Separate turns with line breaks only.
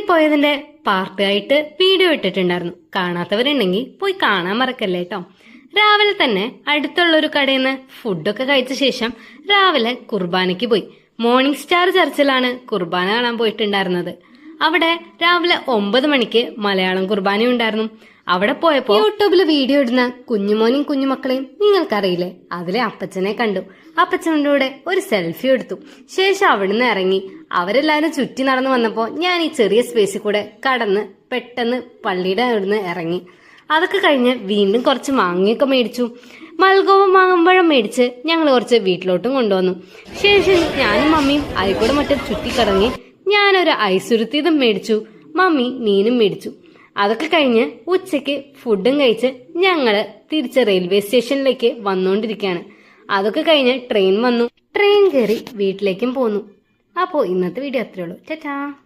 പോയതിന്റെ പാർട്ടായിട്ട് വീഡിയോ ഇട്ടിട്ടുണ്ടായിരുന്നു. കാണാത്തവരുണ്ടെങ്കിൽ പോയി കാണാൻ മറക്കല്ലേ കേട്ടോ. രാവിലെ തന്നെ അടുത്തുള്ള ഒരു കടയിൽ നിന്ന് ഫുഡൊക്കെ കഴിച്ച ശേഷം രാവിലെ കുർബാനയ്ക്ക് പോയി. മോർണിംഗ് സ്റ്റാർ ചർച്ചിലാണ് കുർബാന കാണാൻ പോയിട്ടുണ്ടായിരുന്നത്. അവിടെ രാവിലെ 9 മണിക്ക് മലയാളം കുർബാന ഉണ്ടായിരുന്നു. അവിടെ പോയപ്പോ യൂട്യൂബിൽ വീഡിയോ ഇടുന്ന കുഞ്ഞുമോനും കുഞ്ഞുമക്കളെയും നിങ്ങൾക്കറിയില്ലേ, അതിലെ അപ്പച്ചനെ കണ്ടു. അപ്പച്ചൻ്റെ കൂടെ ഒരു സെൽഫി എടുത്തു. ശേഷം അവിടുന്ന് ഇറങ്ങി. അവരെല്ലാരും ചുറ്റി നടന്നു വന്നപ്പോ ഞാൻ ഈ ചെറിയ സ്പേസിൽ കൂടെ കടന്ന് പെട്ടെന്ന് പള്ളിയുടെ അവിടുന്ന് ഇറങ്ങി. അതൊക്കെ കഴിഞ്ഞ് വീണ്ടും കുറച്ച് മാങ്ങയൊക്കെ മേടിച്ചു. മൽഗോവ മാങ്ങമ്പഴം മേടിച്ച് ഞങ്ങൾ കുറച്ച് വീട്ടിലോട്ടും കൊണ്ടുവന്നു. ശേഷം ഞാനും മമ്മിയും ആയിക്കോടെ മറ്റും ചുറ്റിക്കറങ്ങി. ഞാനൊരു ഐസുരുത്തിയതും മേടിച്ചു. മമ്മി മീനും മേടിച്ചു. അതൊക്കെ കഴിഞ്ഞ് ഉച്ചയ്ക്ക് ഫുഡും കഴിച്ച് ഞങ്ങള് തിരിച്ച് റെയിൽവേ സ്റ്റേഷനിലേക്ക് വന്നുകൊണ്ടിരിക്കുകയാണ്. അതൊക്കെ കഴിഞ്ഞ് ട്രെയിൻ വന്നു. ട്രെയിൻ കയറി വീട്ടിലേക്കും പോന്നു. അപ്പോൾ ഇന്നത്തെ വീഡിയോ അത്രേ ഉള്ളൂ. ടാറ്റാ.